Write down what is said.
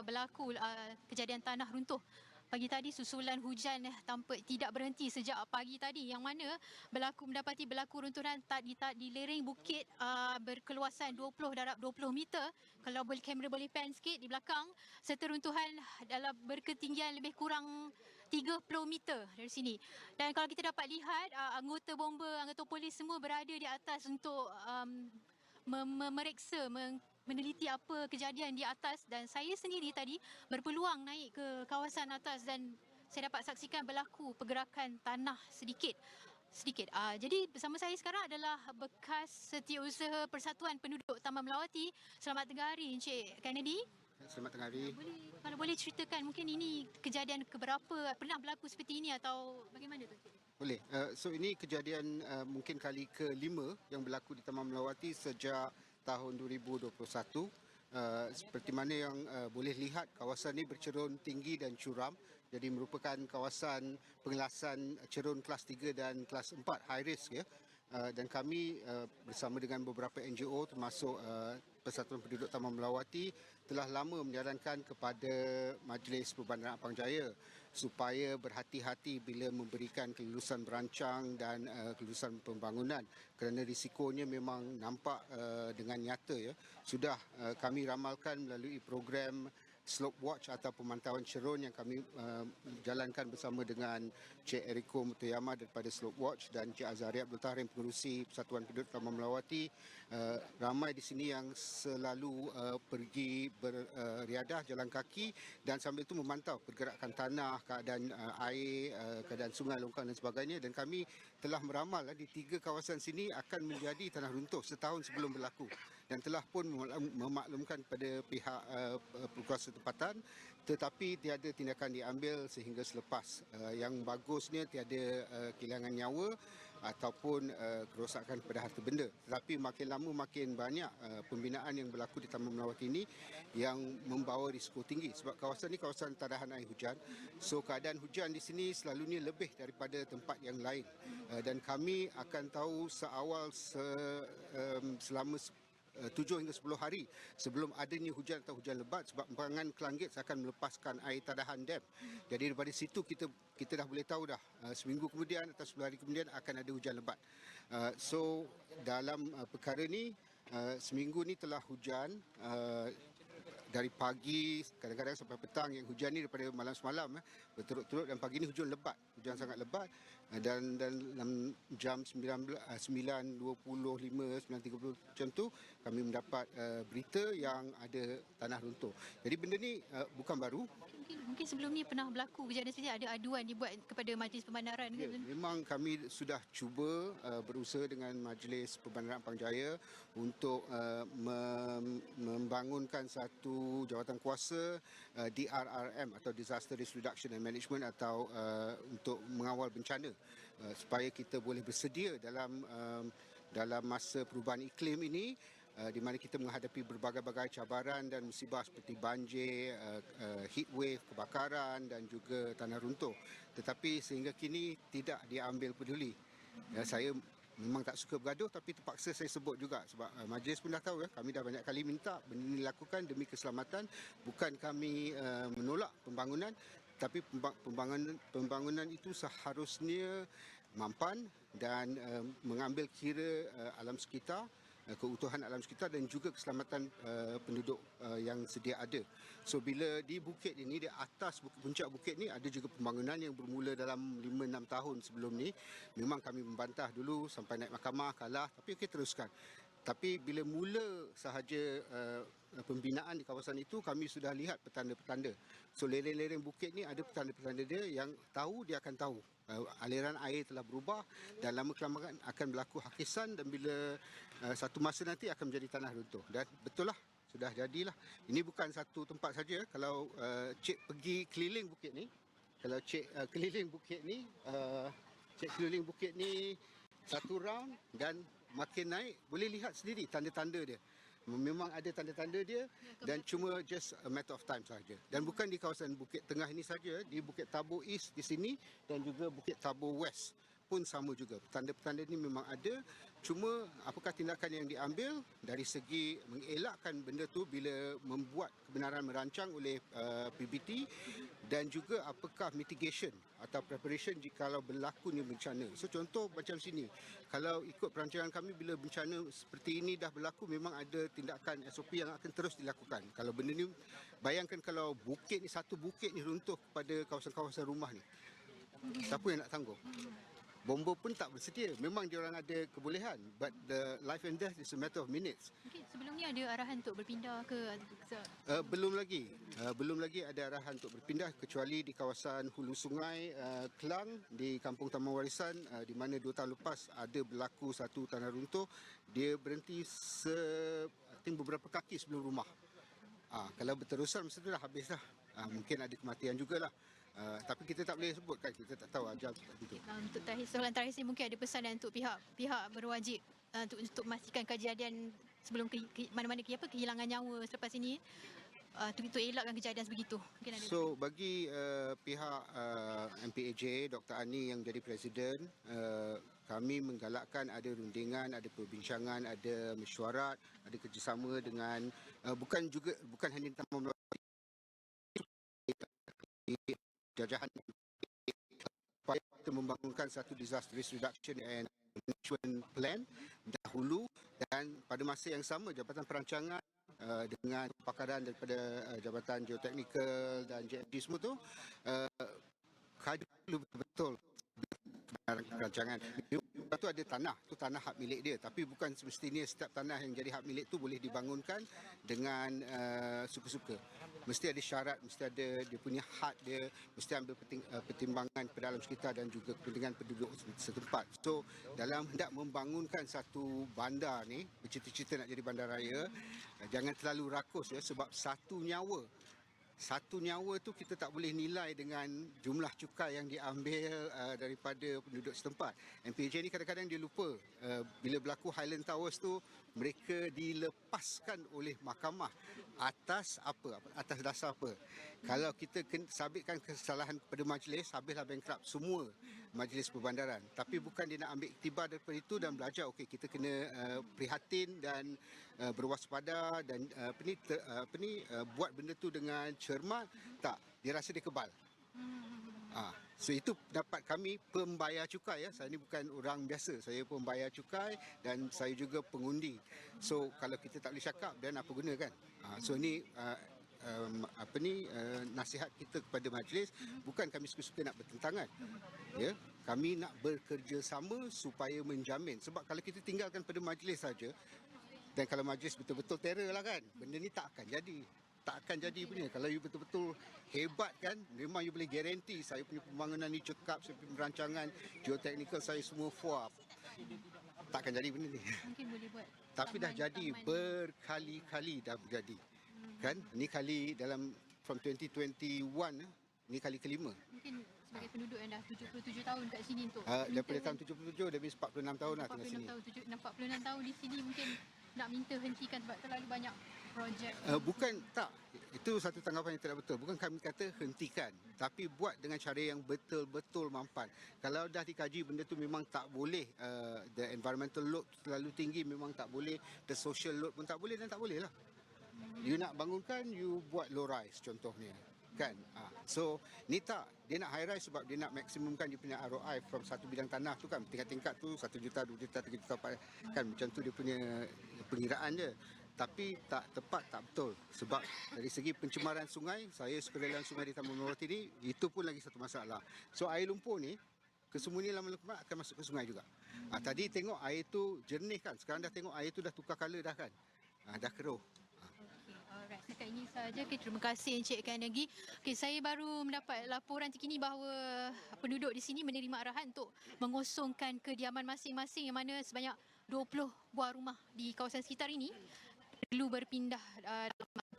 berlaku kejadian tanah runtuh pagi tadi. Susulan hujan tampak tidak berhenti sejak pagi tadi, yang mana mendapati berlaku runtuhan di lereng bukit berkeluasan 20 meter. Kalau kamera boleh pan sikit di belakang, serta runtuhan dalam berketinggian lebih kurang 30 meter dari sini. Dan kalau kita dapat lihat, anggota anggota polis semua berada di atas untuk memeriksa, meneliti apa kejadian di atas. Dan saya sendiri tadi berpeluang naik ke kawasan atas dan saya dapat saksikan berlaku pergerakan tanah sedikit. Jadi bersama saya sekarang adalah bekas Setiausaha Persatuan Penduduk Taman Melawati. Selamat tengah hari Encik Kennedy. Selamat tengah hari. Kalau boleh ceritakan, mungkin ini kejadian keberapa, pernah berlaku seperti ini atau bagaimana tu? Boleh. So ini kejadian mungkin kali ke-5 yang berlaku di Taman Melawati sejak tahun 2021. Seperti mana yang boleh lihat, kawasan ini bercerun tinggi dan curam. Jadi merupakan kawasan pengelasan cerun kelas 3 dan kelas 4 high risk ya. Dan kami bersama dengan beberapa NGO termasuk Persatuan Penduduk Taman Melawati telah lama menyarankan kepada Majlis Perbandaran Apang Jaya supaya berhati-hati bila memberikan kelulusan berancang dan kelulusan pembangunan, kerana risikonya memang nampak dengan nyata ya. Sudah kami ramalkan melalui program Slope Watch atau pemantauan cerun yang kami jalankan bersama dengan Cik Eriko Mutayama daripada Slope Watch dan Cik Azhari Abdul Tahrim, pengerusi Persatuan Penduduk Taman Melawati. Ramai di sini yang selalu pergi beriadah jalan kaki dan sambil itu memantau pergerakan tanah, keadaan air, keadaan sungai, longkang dan sebagainya. Dan kami telah meramal di 3 kawasan sini akan menjadi tanah runtuh setahun sebelum berlaku, dan telah pun memaklumkan kepada pihak berkuasa tempatan, tetapi tiada tindakan diambil sehingga selepas. Yang bagusnya tiada kehilangan nyawa ataupun kerosakan pada harta benda. Tetapi makin lama makin banyak pembinaan yang berlaku di Taman Melawati ini yang membawa risiko tinggi, sebab kawasan ini kawasan tadahan air hujan. So keadaan hujan di sini selalunya lebih daripada tempat yang lain. Dan kami akan tahu selama 7 hingga 10 hari sebelum adanya hujan atau hujan lebat, sebab empangan Kelangit akan melepaskan air tadahan dam. Jadi daripada situ kita dah boleh tahu dah seminggu kemudian atau 10 hari kemudian akan ada hujan lebat. So dalam perkara ni, seminggu ni telah hujan dari pagi kadang-kadang sampai petang. Yang hujan ni daripada malam semalam berturut-turut, dan pagi ni hujan lebat, hujan sangat lebat. Dan dalam jam 9:25, 9:30 macam tu kami mendapat berita yang ada tanah runtuh. Jadi benda ni bukan baru. Mungkin sebelum ni pernah berlaku kejadian seperti ada aduan dibuat kepada Majlis Perbandaran ya, memang kami sudah cuba berusaha dengan Majlis Perbandaran Apang Jaya untuk membangunkan satu jawatan kuasa DRRM atau Disaster Risk Reduction and Management, atau untuk mengawal bencana, supaya kita boleh bersedia dalam masa perubahan iklim ini, di mana kita menghadapi berbagai-bagai cabaran dan musibah seperti banjir, heat wave, kebakaran dan juga tanah runtuh. Tetapi sehingga kini tidak diambil peduli. Saya memang tak suka bergaduh, tapi terpaksa saya sebut juga sebab majlis pun dah tahu kami dah banyak kali minta benda ini dilakukan demi keselamatan. Bukan kami menolak pembangunan, tapi pembangunan itu seharusnya mampan dan mengambil kira alam sekitar, keutuhan alam sekitar dan juga keselamatan penduduk yang sedia ada. So bila di bukit ini, di atas puncak bukit ni, ada juga pembangunan yang bermula dalam 5-6 tahun sebelum ni. Memang kami membantah dulu sampai naik mahkamah, kalah, tapi okey, teruskan. Tapi bila mula sahaja pembinaan di kawasan itu, kami sudah lihat petanda-petanda. So lereng-lereng bukit ni ada petanda-petanda dia yang dia akan tahu aliran air telah berubah dan lama-kelamaan akan berlaku hakisan, dan bila satu masa nanti akan menjadi tanah runtuh. Dan betul lah, sudah jadilah. Ini bukan satu tempat saja. Kalau Cik pergi keliling bukit ni, Cik keliling bukit ni satu round dan makin naik, boleh lihat sendiri tanda-tanda dia. Memang ada tanda-tanda dia, dan cuma just a matter of time saja. Dan bukan di kawasan Bukit Tengah ini saja, di Bukit Tabur East di sini dan juga Bukit Tabur West pun sama juga. Petanda-petanda ini memang ada, cuma apakah tindakan yang diambil dari segi mengelakkan benda tu bila membuat kebenaran merancang oleh PBT, dan juga apakah mitigation atau preparation jikalau berlakunya bencana. So contoh macam sini, kalau ikut perancangan kami bila bencana seperti ini dah berlaku, memang ada tindakan SOP yang akan terus dilakukan. Kalau benda ni, bayangkan kalau bukit ni, satu bukit ni runtuh pada kawasan-kawasan rumah ni, siapa yang nak tanggung? Bomba pun tak bersedia. Memang diorang ada kebolehan, but the life and death is a matter of minutes. Mungkin sebelum ni ada arahan untuk berpindah ke? Belum lagi ada arahan untuk berpindah, kecuali di kawasan hulu sungai Kelang di Kampung Taman Warisan, di mana 2 tahun lepas ada berlaku satu tanah runtuh. Dia berhenti I think beberapa kaki sebelum rumah. Kalau berterusan mesti tu dah habis dah. Mungkin ada kematian jugalah. Tapi kita tak boleh sebut kan, kita tak tahu ajal tak tentu. Untuk soalan terakhir ni, mungkin ada pesan untuk pihak berwajib untuk memastikan kejadian sebelum mana-mana kehilangan nyawa selepas ini, untuk elakkan kejadian sebegitu. Mungkin ada. So bagi pihak MPAJ, Dr. Ani yang jadi presiden, kami menggalakkan ada rundingan, ada perbincangan, ada mesyuarat, ada kerjasama dengan bukan hanya Taman Melawati, jajahan supaya kita membangunkan satu disaster risk reduction and management plan dahulu, dan pada masa yang sama Jabatan Perancangan dengan pakar daripada Jabatan Geoteknikal dan JFG semua tu kaji betul-betul perancangan. Itu ada tanah, tu tanah hak milik dia, tapi bukan semestinya setiap tanah yang jadi hak milik tu boleh dibangunkan dengan suka-suka. Mesti ada syarat, mesti ada dia punya hak dia, mesti ambil pertimbangan pedalam sekitar dan juga kepentingan penduduk setempat. So dalam hendak membangunkan satu bandar ni, bercita-cita nak jadi bandaraya, jangan terlalu rakus ya, sebab satu nyawa tu kita tak boleh nilai dengan jumlah cukai yang diambil daripada penduduk setempat. MPJ ni kadang-kadang dia lupa bila berlaku Highland Towers tu, mereka dilepaskan oleh mahkamah atas apa? Atas dasar apa? Kalau kita sabitkan kesalahan kepada majlis, habislah bankrupt semua majlis perbandaran. Tapi bukan dia nak ambil iktibar daripada itu dan belajar, okey kita kena prihatin dan berwaspada dan buat benda tu dengan cermat. Tak, dia rasa dia kebal. So itu pendapat kami pembayar cukai ya. Saya ni bukan orang biasa, saya pembayar cukai dan saya juga pengundi. So kalau kita tak boleh cakap, dan apa guna kan? So ni nasihat kita kepada majlis, bukan kami suka-suka nak bertentangan. Ya, kami nak bekerjasama supaya menjamin, sebab kalau kita tinggalkan pada majlis saja, dan kalau majlis betul-betul terror lah kan, benda ni tak akan jadi punya. Kalau you betul-betul hebat kan, memang you boleh garanti saya punya pembangunan ni cekap, saya punya perancangan geoteknikal saya semua fuap. Tak akan jadi benda ni. Mungkin boleh buat. Tapi dah jadi, berkali-kali dah berjadi. Kan? Ni kali dalam from 2021, ni kali kelima. Mungkin sebagai penduduk yang dah 77 tahun kat sini untuk daripada tahun 77 dah habis 46 tahun lah tinggal sini. 46 tahun di sini, mungkin nak minta hentikan sebab terlalu banyak projek. Bukan, tak. Itu satu tanggapan yang tidak betul. Bukan kami kata hentikan, tapi buat dengan cara yang betul-betul mampan. Kalau dah dikaji benda tu memang tak boleh, the environmental load terlalu tinggi memang tak boleh, the social load pun tak boleh, dan tak boleh lah. You nak bangunkan, you buat low rise contohnya. Kan? So ni tak, dia nak high rise sebab dia nak maksimumkan dia punya ROI from satu bidang tanah tu kan, tingkat-tingkat tu 1 juta, 2 juta, 3 juta kan, macam tu dia punya pengiraan je. Tapi tak tepat, tak betul. Sebab dari segi pencemaran sungai, saya sukarelawan sungai di Taman Melawati ni, itu pun lagi satu masalah. So air lumpur ni, kesemuanya lama-lama akan masuk ke sungai juga. Tadi tengok air tu jernih kan, sekarang dah tengok air tu dah tukar colour dah kan, dah keruh. Alright, setakat ini sahaja. Okay, terima kasih Encik Kanegi. Okay, saya baru mendapat laporan terkini bahawa penduduk di sini menerima arahan untuk mengosongkan kediaman masing-masing, yang mana sebanyak 20 buah rumah di kawasan sekitar ini perlu berpindah dalam